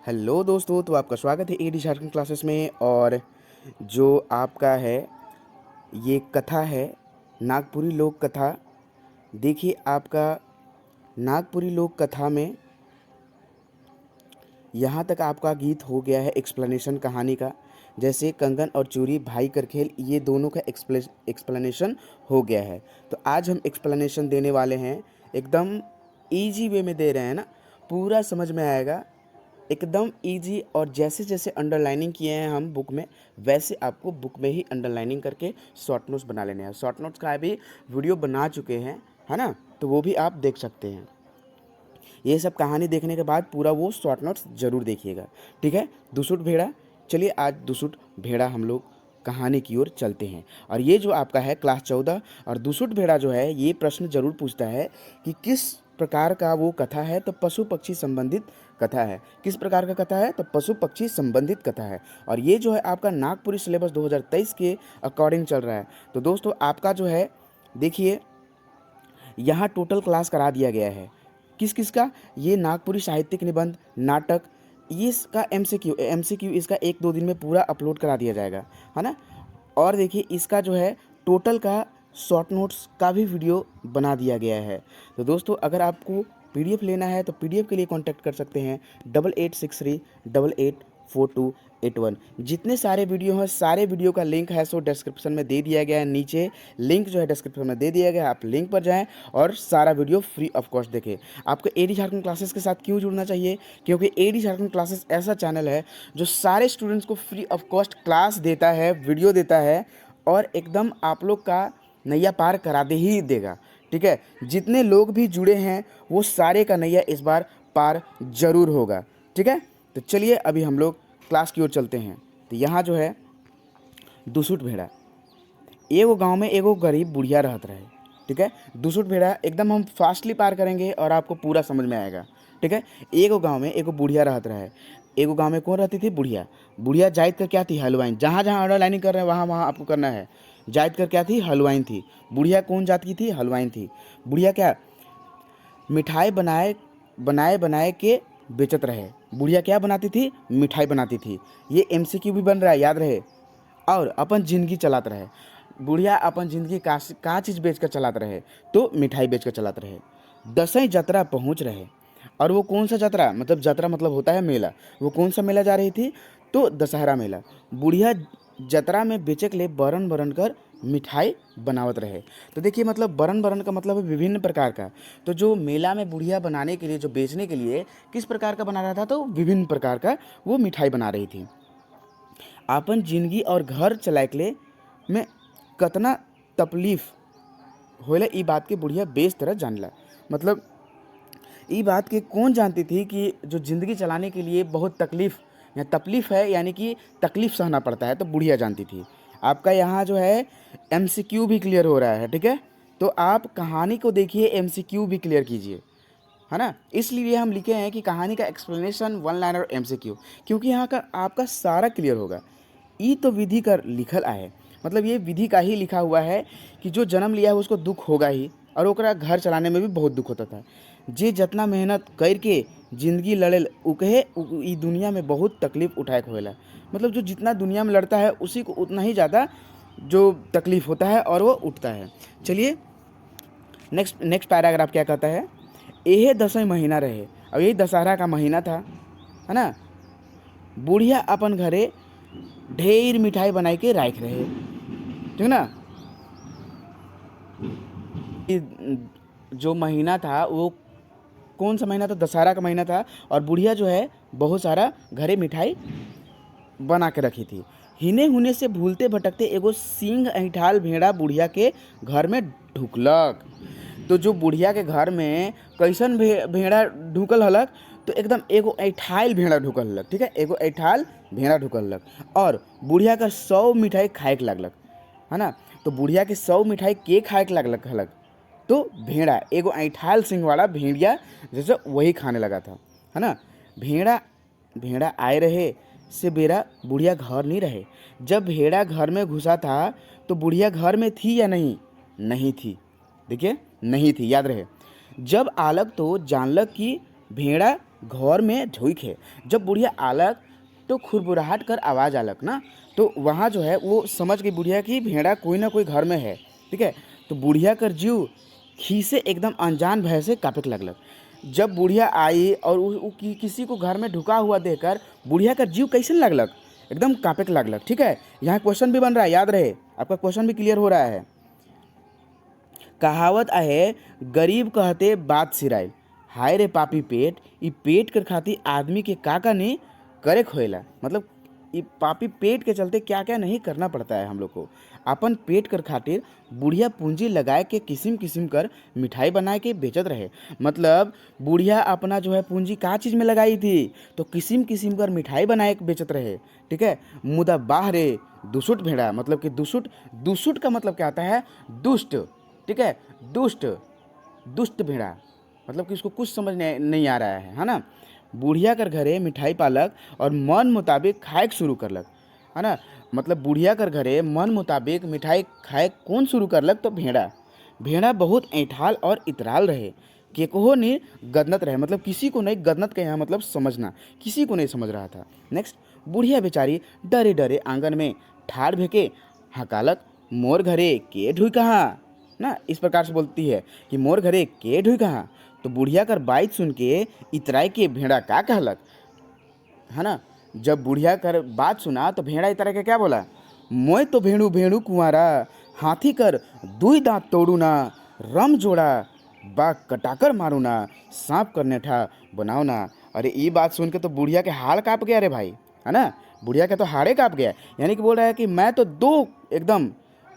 Hello दोस्तों, तो आपका स्वागत है एडी झारखंड क्लासेस में। और जो आपका है ये कथा है नागपुरी लोक कथा। देखिए, आपका नागपुरी लोक कथा में यहाँ तक आपका गीत हो गया है एक्सप्लेनेशन कहानी का। जैसे कंगन और चूड़ी, भाई करखेल, ये दोनों का एक्सप्लेनेशन हो गया है। तो आज हम एक्सप्लेनेशन देने वाले हैं, एकदम इजी वे में दे रहे हैं ना, पूरा समझ में आएगा, एकदम इजी। और जैसे जैसे अंडरलाइनिंग किए हैं हम बुक में, वैसे आपको बुक में ही अंडरलाइनिंग करके शॉर्ट नोट्स बना लेने हैं। शॉर्ट नोट्स का भी वीडियो बना चुके हैं, है ना, तो वो भी आप देख सकते हैं। ये सब कहानी देखने के बाद पूरा वो शॉर्ट नोट्स ज़रूर देखिएगा, ठीक है। दुसुट भेड़ा, चलिए आज दुसुट भेड़ा हम लोग कहानी की ओर चलते हैं। और ये जो आपका है क्लास 14 और दुसुट भेड़ा जो है, ये प्रश्न जरूर पूछता है कि किस प्रकार का वो कथा है, तो पशु पक्षी संबंधित कथा है। किस प्रकार का कथा है, तो पशु पक्षी संबंधित कथा है। और ये जो है आपका नागपुरी सिलेबस 2023 के अकॉर्डिंग चल रहा है। तो दोस्तों आपका जो है, देखिए यहाँ टोटल क्लास करा दिया गया है। किस किस का, ये नागपुरी साहित्यिक निबंध, नाटक, ये इसका एमसीक्यू इसका 1-2 दिन में पूरा अपलोड करा दिया जाएगा, है ना। और देखिए इसका जो है टोटल का शॉर्ट नोट्स का भी वीडियो बना दिया गया है। तो दोस्तों अगर आपको पीडीएफ लेना है तो पीडीएफ के लिए कांटेक्ट कर सकते हैं 8863884281। जितने सारे वीडियो हैं, सारे वीडियो का लिंक है सो डिस्क्रिप्शन में दे दिया गया है। नीचे लिंक जो है डिस्क्रिप्शन में दे दिया गया है, आप लिंक पर जाएं और सारा वीडियो फ्री ऑफ कॉस्ट देखें। आपको एडी झारखंड क्लासेस के साथ क्यों जुड़ना चाहिए, क्योंकि एडी झारखंड क्लासेस ऐसा चैनल है जो सारे स्टूडेंट्स को फ्री ऑफ कॉस्ट क्लास देता है, वीडियो देता है, और एकदम आप लोग का नैया पार करा दे ही देगा, ठीक है। जितने लोग भी जुड़े हैं वो सारे का नैया इस बार पार जरूर होगा, ठीक है। तो चलिए अभी हम लोग क्लास की ओर चलते हैं। तो यहाँ जो है दुसुट भेड़ा, एगो गांव में एगो गरीब बुढ़िया रहत रहे, ठीक है। दुसुट भेड़ा एकदम हम फास्टली पार करेंगे और आपको पूरा समझ में आएगा, ठीक है। एगो गांव में एगो बुढ़िया रहत रहे। एगो गांव में कौन रहती थी, बुढ़िया। बुढ़िया जाइत कर क्या थी, हलवाइन। जहाँ जहाँ अंडरलाइनिंग कर रहे हैं वहाँ वहाँ आपको करना है। जाइत कर क्या थी, हलवाइन थी। बुढ़िया कौन जात की थी, हलवाइन थी। बुढ़िया क्या, मिठाई बनाए बनाए बनाए के बेचत रहे। बुढ़िया क्या बनाती थी, मिठाई बनाती थी। ये एमसीक्यू भी बन रहा है, याद रहे। और अपन ज़िंदगी चलाते रहे। बुढ़िया अपन ज़िंदगी का चीज़ बेच कर चलाते रहे, तो मिठाई बेच कर चलाते रहे। दसईं जतरा पहुँच रहे। और वो कौन सा जतरा, मतलब जतरा मतलब होता है मेला। वो कौन सा मेला जा रही थी, तो दशहरा मेला। बुढ़िया जतरा में बेचे के लिए बरन बरन कर मिठाई बनावत रहे। तो देखिए मतलब बरन बरन का मतलब है विभिन्न प्रकार का। तो जो मेला में बुढ़िया बनाने के लिए, जो बेचने के लिए किस प्रकार का बना रहा था, तो विभिन्न प्रकार का वो मिठाई बना रही थी। आपन जिंदगी और घर चलाए के लिए में कतना तकलीफ होले, ई बात के बुढ़िया बेस तरह जानला। मतलब ई बात के कौन जानती थी कि जो ज़िंदगी चलाने के लिए बहुत तकलीफ़ या तकलीफ़ है, यानी कि तकलीफ़ सहना पड़ता है, तो बुढ़िया जानती थी। आपका यहाँ जो है एमसीक्यू भी क्लियर हो रहा है, ठीक है। तो आप कहानी को देखिए, एमसीक्यू भी क्लियर कीजिए, है ना। इसलिए हम लिखे हैं कि कहानी का एक्सप्लेनेशन, वन लाइनर, एमसीक्यू, क्योंकि यहाँ का आपका सारा क्लियर होगा। ई तो विधि कर लिखल आहे, मतलब ये विधि का ही लिखा हुआ है कि जो जन्म लिया है उसको दुख होगा ही, और ओकरा घर चलाने में भी बहुत दुख होता था। जे जितना मेहनत करके जिंदगी लड़ेल उकहे ई दुनिया में बहुत तकलीफ उठाए के होएला। मतलब जो जितना दुनिया में लड़ता है उसी को उतना ही ज़्यादा जो तकलीफ होता है और वो उठता है। चलिए नेक्स्ट पैराग्राफ क्या कहता है। यह 10वें महीना रहे, अब यही दशहरा का महीना था, है ना। बुढ़िया अपन घरे ढेर मिठाई बनाई के राख रहे, ठीक ना। जो महीना था वो कौन सा महीना था, दशहरा का महीना था। और बुढ़िया जो है बहुत सारा घरे मिठाई बना के रखी थी। हिने हुने से भूलते भटकते एगो सींग ऐठाल भेड़ा बुढ़िया के घर में ढुकलक। तो जो बुढ़िया के घर में कैसन भेड़ा ढुकल हलक, तो एकदम एगो ऐठाल भेड़ा ढुकल हलक, ठीक है। एगो ऐठाल भेड़ा ढुकल हलक और बुढ़िया का 100 मिठाई खाए के लगलक, है ना। तो बुढ़िया के 100 मिठाई के खाए के लगलक हलक, तो भेड़ा एगो ऐठाल सिंह वाला भेड़िया जैसे वही खाने लगा था, है ना। भेड़ा आए रहे से बेरा बुढ़िया घर नहीं रहे। जब भेड़ा घर में घुसा था तो बुढ़िया घर में थी या नहीं, नहीं थी। देखिए नहीं थी, याद रहे। जब आलक तो जानलक कि भेड़ा घर में ढुक है। जब बुढ़िया आलक तो खुरबुराहट कर आवाज़ आलक ना, तो वहाँ जो है वो समझ गई बुढ़िया कि भेड़ा कोई ना कोई घर में है। ठीक है, तो बुढ़िया कर जीव खीसे एकदम अनजान भय से काँपे लगलक। जब बुढ़िया आई और किसी को घर में ढुका हुआ देखकर बुढ़िया का जीव कैसे लगलक, एकदम काँपे लगलक। ठीक है, यहाँ क्वेश्चन भी बन रहा है, याद रहे, आपका क्वेश्चन भी क्लियर हो रहा है। कहावत आहे, गरीब कहते बात सिराइल, हाय रे पापी पेट, ई पेट कर खातिर आदमी के का नहीं करे खोएला। मतलब ये पापी पेट के चलते क्या क्या नहीं करना पड़ता है हम लोग को। अपन पेट कर खातिर बुढ़िया पूंजी लगाए के किस्म किस्म कर मिठाई बनाए के बेचत रहे। मतलब बुढ़िया अपना जो है पूंजी का चीज़ में लगाई थी, तो किस्म किस्म कर मिठाई बनाए के बेचत रहे। ठीक है, मुदा बाहरे दुसुट भेड़ा, मतलब कि दुसुट, दुसुट का मतलब क्या आता है, दुष्ट। ठीक है, दुष्ट, दुष्ट भेड़ा, मतलब कि उसको कुछ समझ नहीं आ रहा है ना। बुढ़िया कर घरे मिठाई पालक और मन मुताबिक खाए शुरू करलक, है ना। मतलब बुढ़िया कर घरे मन मुताबिक मिठाई खाए कौन शुरू करलक, तो भेड़ा। भेड़ा बहुत ऐठाल और इतराल रहे, केकहो नहीं गदनत रहे, मतलब किसी को नहीं, गदनत के यहाँ मतलब समझना, किसी को नहीं समझ रहा था। नेक्स्ट, बुढ़िया बेचारी डरे डरे आंगन में ठाड़ भेके हकालक, मोर घरे के ढुई कहाँ ना, इस प्रकार से बोलती है कि मोर घरे के ढुई कहाँ। तो बुढ़िया कर बात सुन के इतराई के भेड़ा का कहलक, है ना। जब बुढ़िया कर बात सुना तो भेड़ा इतरा के क्या बोला, मोय तो भेड़ू भेड़ू कुंवारा, हाथी कर दुई दांत तोड़ू ना, रम जोड़ा बाघ कटाकर मारू ना, सांप कर नेठा बनाओ ना। अरे ये बात सुन के तो बुढ़िया के हाड़ काँप गया रे भाई, है ना। बुढ़िया के तो हाड़े काँप गया, यानी कि बोल रहा है कि मैं तो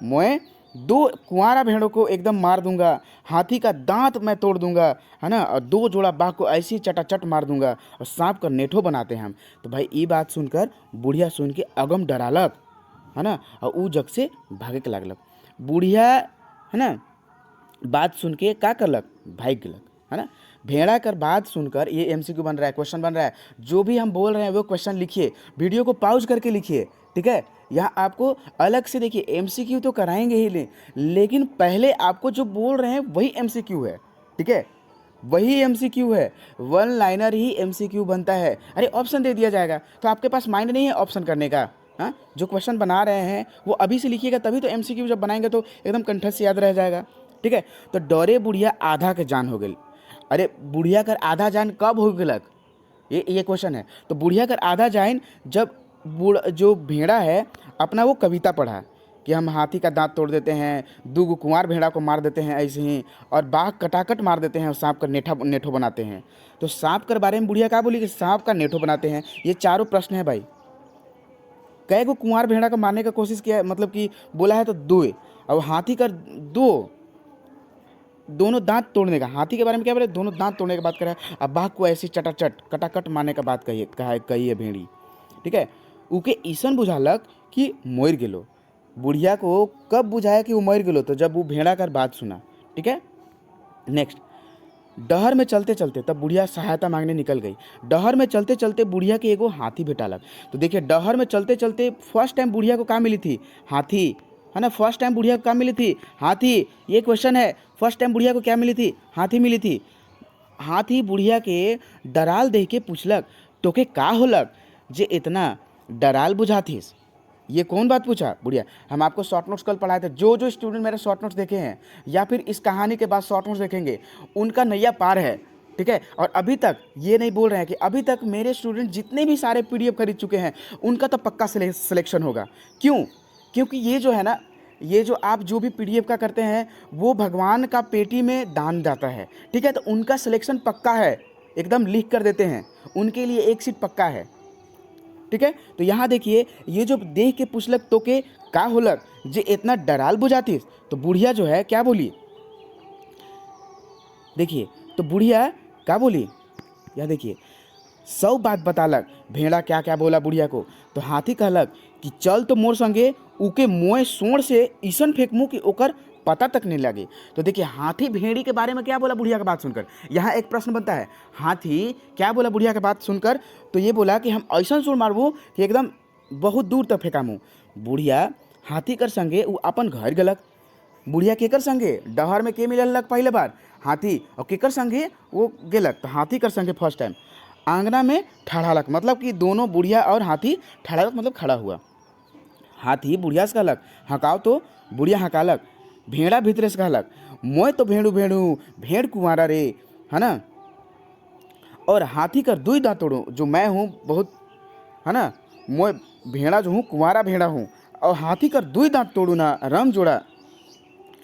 मैं दो कुंवारा भेड़ों को एकदम मार दूंगा, हाथी का दांत मैं तोड़ दूंगा, है ना, और दो जोड़ा बाघ को ऐसे ही चटाचट मार दूंगा, और सांप का नेठो बनाते हैं हम। तो भाई ये बात सुनकर बुढ़िया सुन के अगम डरालक, है ना, और ऊ जग से भागे के लागलक। बुढ़िया, है ना, बात सुन के क्या करलक, भाग गलक, है ना। भेड़ा कर बात सुनकर, ये एमसीक्यू बन रहा है, क्वेश्चन बन रहा है। जो भी हम बोल रहे हैं वो क्वेश्चन लिखिए, वीडियो को पॉज करके लिखिए। ठीक है, यहाँ आपको अलग से देखिए, एमसीक्यू तो कराएंगे ही, लेकिन पहले आपको जो बोल रहे हैं वही एमसीक्यू है। ठीक है, वही एमसीक्यू है, वन लाइनर ही एमसीक्यू बनता है। अरे ऑप्शन दे दिया जाएगा, तो आपके पास माइंड नहीं है ऑप्शन करने का। हाँ, जो क्वेश्चन बना रहे हैं वो अभी से लिखिएगा, तभी तो एमसीक्यू जब बनाएंगे तो एकदम कंठस्थ से याद रह जाएगा। ठीक है, तो डरे बुढ़िया आधा के जान हो गई। अरे बुढ़िया कर आधा जान कब हो गलक, ये क्वेश्चन है। तो बुढ़िया कर आधा जान जब जो भेड़ा है अपना वो कविता पढ़ा कि हम हाथी का दांत तोड़ देते हैं, दो कुंवार भेड़ा को मार देते हैं ऐसे ही, और बाघ कटाकट मार देते हैं, और सांप का नेठो बनाते हैं। तो सांप के बारे में बुढ़िया क्या बोली कि सांप का नेठो बनाते हैं। ये चारों प्रश्न है भाई। कई को कुंवार भेड़ा को मारने का कोशिश किया, मतलब कि बोला है तो दो, और हाथी का दोनों दांत तोड़ने का, हाथी के बारे में क्या बोले, दोनों दांत तोड़ने की बात कर रहा है। अब बाघ को ऐसी चटाचट कटाकट मारने का बात कही है भेड़ी। ठीक है, उके ईसन बुझालक कि मोर गेलो। बुढ़िया को कब बुझाया कि वो मर गेलो, तो जब वो भेड़ा कर बात सुना। ठीक है, नेक्स्ट, डहर में चलते चलते, तब बुढ़िया सहायता मांगने निकल गई। डहर में चलते चलते बुढ़िया के एगो हाथी भेटालक। तो देखिए, डहर में चलते चलते फर्स्ट टाइम बुढ़िया को कहाँ मिली थी, हाथी, है ना। फर्स्ट टाइम बुढ़िया को क्या मिली थी, हाथी। ये क्वेश्चन है, फर्स्ट टाइम बुढ़िया को क्या मिली थी, हाथी मिली थी। हाथी बुढ़िया के डराल देख के पूछलक, तोके का होलक जे इतना डराल बुझातीस। ये कौन बात पूछा बुढ़िया। हम आपको शॉर्ट नोट्स कल पढ़ाए थे, जो स्टूडेंट मेरे शॉर्ट नोट्स देखे हैं या फिर इस कहानी के बाद शॉर्ट नोट्स देखेंगे, उनका नैया पार है। ठीक है, और अभी तक ये नहीं बोल रहे हैं कि अभी तक मेरे स्टूडेंट जितने भी सारे पीडीएफ खरीद चुके हैं उनका तो पक्का सिलेक्शन होगा। क्यों, क्योंकि ये जो है ना, ये जो आप जो भी पीडीएफ का करते हैं वो भगवान का पेटी में दान जाता है। ठीक है, तो उनका सिलेक्शन पक्का है, एकदम लिख कर देते हैं, उनके लिए एक सीट पक्का है। ठीक है, तो यहाँ देखिए, ये जो देख के पूछलक तो के का होलक जे इतना डराल बुझातीस। तो बुढ़िया जो है क्या बोली, देखिए, तो बुढ़िया क्या बोली, यह देखिए, 100 बात बतालक। भेड़ा क्या क्या बोला बुढ़िया को। तो हाथी कहलक कि चल तो मोर संगे, उके मोए सोड़ से ईसन फेंकमू कि ओकर पता तक नहीं लगे। तो देखिए, हाथी भेड़ी के बारे में क्या बोला बुढ़िया की बात सुनकर। यहाँ एक प्रश्न बनता है, हाथी क्या बोला बुढ़िया की बात सुनकर। तो ये बोला कि हम ऐसा सूर मारबू कि एकदम बहुत दूर तक फेंकामू। बुढ़िया हाथी कर संगे वो अपन घर गलक। बुढ़िया केकर संगे, डहर में के मिललक पहले बार, हाथी, और केकर संगे वो गेलक, तो हाथी कर संगे फर्स्ट टाइम। आंगना में ठड़ालक, मतलब कि दोनों बुढ़िया और हाथी ठड़ालक मतलब खड़ा हुआ। हाथी बुढ़िया से कहलक हकाओ, तो बुढ़िया हकालक। भेड़ा भीतरे से कहलक मोय तो भेड़ू भेड़ू भेड़ कुंवारा रे, है ना। और हाथी कर दुई दांत तोड़ू, जो मैं हूँ बहुत, है ना, मोय भेड़ा जो हूँ कुंवारा भेड़ा हूँ, और हाथी कर दुई दांत तोड़ू ना, रम जोड़ा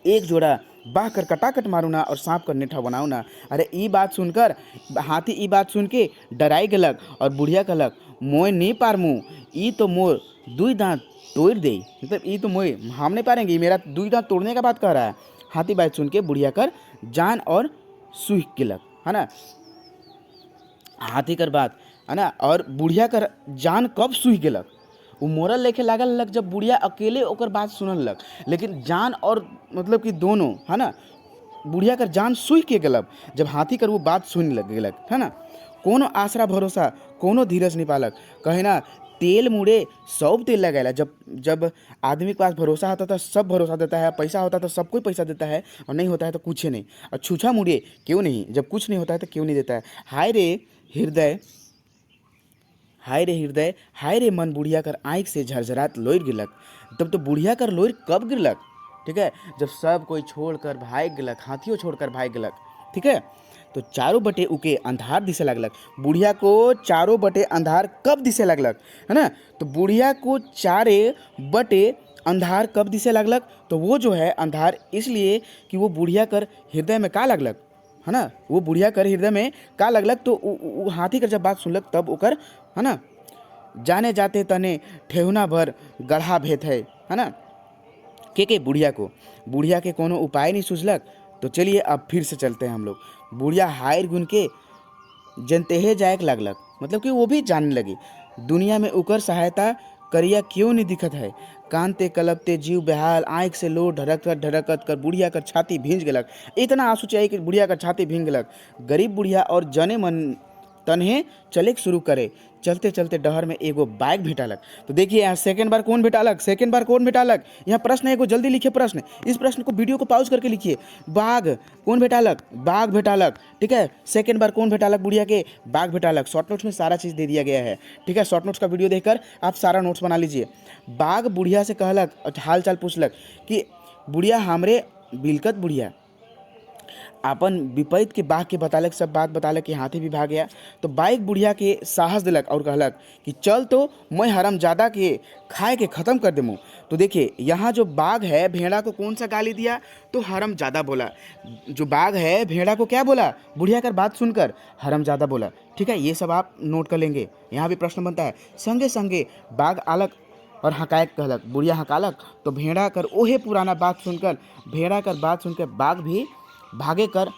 एक जोड़ा, बाह कर कटाकट मारू ना, और सांप कर नेठा बनाऊ ना। अरे ई बात सुनकर हाथी ई बात सुन के डराई गलक, और बुढ़िया कहलक मोय नहीं पारमू, ई तो मोर दुई दांत तोड़ दे, मतलब ई तो मोय हम नहीं पारेंगे, ई मेरा दुई दांत तोड़ने का बात कह रहा है। हाथी बात सुन के बुढ़िया कर जान और सूख गिलक, है ना। हाथी कर बात, है ना, और बुढ़िया कर जान कब सूख गिलक, वो मोरल लेके लागल लग, जब बुढ़िया अकेले ओकर बात सुनल लग, लेकिन जान और मतलब कि दोनों, है ना, बुढ़िया कर जान सूख के गलब जब हाथी कर वो बात सुन लग गेलक, है ना। कोनो आसरा भरोसा कोनो धीरज नहीं पालक, कहे ना तेल मुड़े सब तेल लगाएला। जब जब आदमी के पास भरोसा होता था सब भरोसा देता है, पैसा होता तो सब कोई पैसा देता है, और नहीं होता है तो कुछ नहीं। और छूछा मुड़े क्यों नहीं, जब कुछ नहीं होता है तो क्यों नहीं देता है। हाय रे हृदय, हाय रे हृदय, हाय रे मन, बुढ़िया कर आँख से झरझरात लोर गिरलक। तब तो बुढ़िया कर लोर कब गिरलक, ठीक है, जब सब कोई छोड़कर भाग गिलक, हाथियों छोड़कर भाग गिलक, ठीक है। तो चारों बटे उके अंधार दिसे लगलक। बुढ़िया को चारों बटे अंधार कब दिसे लगलक, है ना। तो बुढ़िया को चारे बटे अंधार कब दिसे लगलक, तो वो जो है अंधार इसलिए कि वो बुढ़िया कर हृदय में का लगलक, है ना, वो बुढ़िया कर हृदय में का लगलक। तो हाथी कर जब बात सुनलक तब ओकर, है ना, जाने जाते तने ठेहुना भर गढ़ा भेत है ना। के बुढ़िया के कोनो उपाय नहीं सूझलक। तो चलिए अब फिर से चलते हैं हम लोग। बुढ़िया हायर गुन के जनतेहे जायक लगलक, मतलब कि वो भी जानने लगी दुनिया में उकर सहायता करिया क्यों नहीं दिखत है। कानते कलपते जीव बेहाल, आँख से लो ढरकत ढरकत कर बुढ़िया कर छाती भींज गलक। इतना आंसू चाहिए कि बुढ़िया कर छाती भींज गलक। गरीब बुढ़िया और जने मन तन्हे चले शुरू करे। चलते चलते डहर में एगो बाइक भेटालक। तो देखिए यहाँ सेकंड बार कौन भेटालक, सेकंड बार कौन भेटालक, यहाँ प्रश्न है एगो, जल्दी लिखिए प्रश्न। इस प्रश्न को वीडियो को पॉज करके लिखिए। बाघ कौन भेटालक, बाघ भेटालक, ठीक है। सेकंड बार कौन भेटालक बुढ़िया के, बाघ भेटालक। शॉर्ट नोट्स में सारा चीज़ दे दिया गया है, ठीक है। शॉर्ट नोट्स का वीडियो देखकर आप सारा नोट्स बना लीजिए। बाघ बुढ़िया से कहलक, हाल चाल पूछलक कि बुढ़िया हमरे बिलकत बुढ़िया अपन विपरीत के बाघ के बतालक, सब बात बतालक कि हाथी भी भाग गया। तो बाइक बुढ़िया के साहस दिलक और कहलक कि चल तो मैं हरामजादा के खाए के ख़त्म कर देमू। तो देखिए यहाँ जो बाघ है भेड़ा को कौन सा गाली दिया, तो हरामजादा बोला। जो बाघ है भेड़ा को क्या बोला, बुढ़िया कर बात सुनकर हरामजादा बोला, ठीक है। ये सब आप नोट कर लेंगे, यहाँ भी प्रश्न बनता है। संगे संगे बाघ आलक और हकायक कहलक, बुढ़िया हकालक। तो भेड़ा कर ओहे पुराना बात सुनकर, भेड़ा कर बात सुनकर बाघ भी भागे कर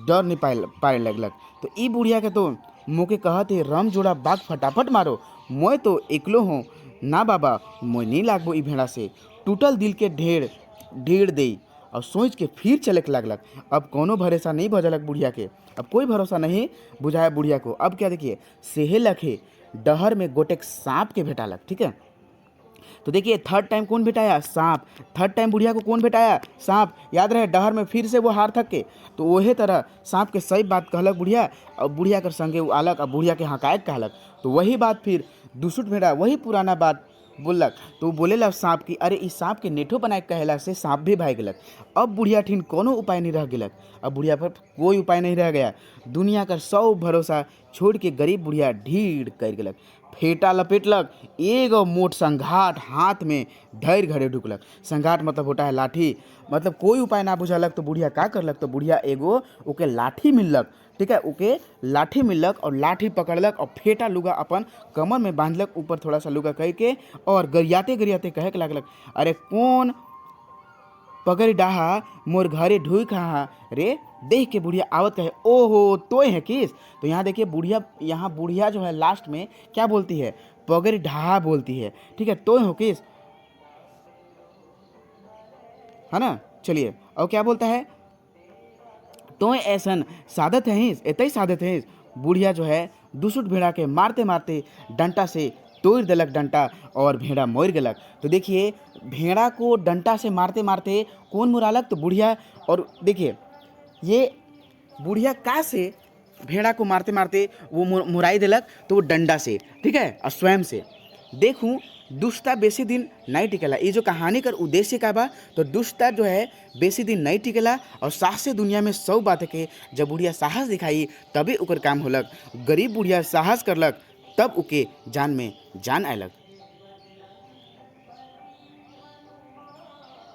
डर नहीं पाए लगलक। तो ई बुढ़िया के तो मोके कहते रम जोड़ा बाघ फटाफट मारो, मोय तो एकलो हूँ ना बाबा, मोय नहीं लागबो ई भेड़ा से। टूटल दिल के ढेर दे और सोच के फिर चलक लगलक। अब कोनो भरोसा नहीं भजलक बुढ़िया के, अब कोई भरोसा नहीं बुझाया बुढ़िया को। अब क्या देखिए, सेहे लखे डहर में गोटेक सांप के भेटालक, ठीक है। तो देखिए थर्ड टाइम कौन भेटाया, सांप। थर्ड टाइम बुढ़िया को कौन भेटाया, सांप। याद रहे डहर में फिर से वो हार थक के, तो वही तरह सांप के सही बात कहलक बुढ़िया, और बुढ़िया कर संगे वो आलक, और बुढ़िया के हकायत कहलक। तो वही बात फिर दुसुट भेड़ा वही पुराना बात बोलक। तो बोले ला सांप की, अरे इस सांप के नेठो बनाए कहला से सांप भी भाग गलक। अब बुढ़िया ठिन कोनो उपाय नहीं रह गलक, अब बुढ़िया पर कोई उपाय नहीं रह गया। दुनिया का सब भरोसा छोड़ के गरीब बुढ़िया ढीढ़ कर गलक। फेटा लपेटलक, एगो मोट संघाट हाथ में धैर घरे ढुकलक। संघाट मतलब होता है लाठी, मतलब कोई उपाय ना बुझलक तो बुढ़िया का करलक, तो बुढ़िया एगो ओके लाठी मिललक, ठीक है। ओके लाठी मिललक और लाठी पकड़लक और फेटा लुगा अपन कमर में बांधलक, ऊपर थोड़ा सा लुगा कह के, और गरियाते गरियाते कहे के लागलक, अरे कौन पगड़ी डाहा मोर घरे ढुई खा रे। देख के बुढ़िया आवत कहे, ओहो तोय है किस। तो यहाँ देखिए बुढ़िया, यहाँ बुढ़िया जो है लास्ट में क्या बोलती है, पगड़ी ढाहा बोलती है, ठीक है। तोय हो किस, है ना। चलिए और क्या बोलता है, तो ऐसन सादत है, एत ही सादत है। बुढ़िया जो है दुसुट भेड़ा के मारते मारते डंटा से तोड़ दिलक डंटा, और भेड़ा मोर गलक। तो देखिए भेड़ा को डंटा से मारते मारते कौन मुरालक, तो बुढ़िया। और देखिए ये बुढ़िया का से भेड़ा को मारते मारते वो मुराई दिलक तो वो डंडा से, ठीक है, और स्वयं से। देखूँ दुष्टता बेसी दिन नहीं टिकेला। ये जो कहानी कर उद्देश्य का बा, तो दुष्टता जो है बेसी दिन नहीं टिकेला और साहस से दुनिया में 100 बात है कि जब बुढ़िया साहस दिखाई तभी ओकर काम होलक। गरीब बुढ़िया साहस करलक तब उके जान में जान आयलक।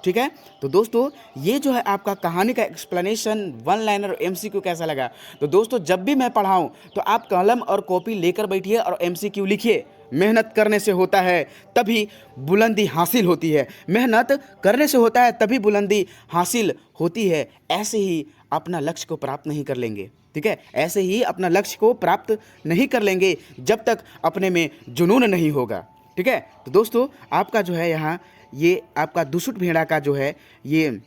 ठीक है, तो दोस्तों ये जो है आपका कहानी का एक्सप्लेनेशन, वन लाइनर और एमसीक्यू कैसा लगा। तो दोस्तों जब भी मैं पढ़ाऊँ तो आप कलम और कॉपी लेकर बैठिए और एमसीक्यू लिखिए। मेहनत करने से होता है तभी बुलंदी हासिल होती है, मेहनत करने से होता है तभी बुलंदी हासिल होती है। ऐसे ही अपना लक्ष्य को प्राप्त नहीं कर लेंगे, ठीक है, ऐसे ही अपना लक्ष्य को प्राप्त नहीं कर लेंगे जब तक अपने में जुनून नहीं होगा। ठीक है, तो दोस्तों आपका जो है यहाँ ये आपका दुसुट भेड़ा का जो है ये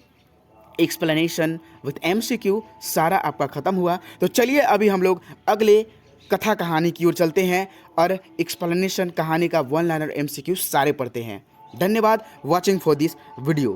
एक्सप्लेनेशन विथ एमसीक्यू सारा आपका ख़त्म हुआ। तो चलिए अभी हम लोग अगले कथा कहानी की ओर चलते हैं और एक्सप्लेनेशन कहानी का वन लाइनर एमसीक्यू सारे पढ़ते हैं। धन्यवाद वॉचिंग फॉर दिस वीडियो।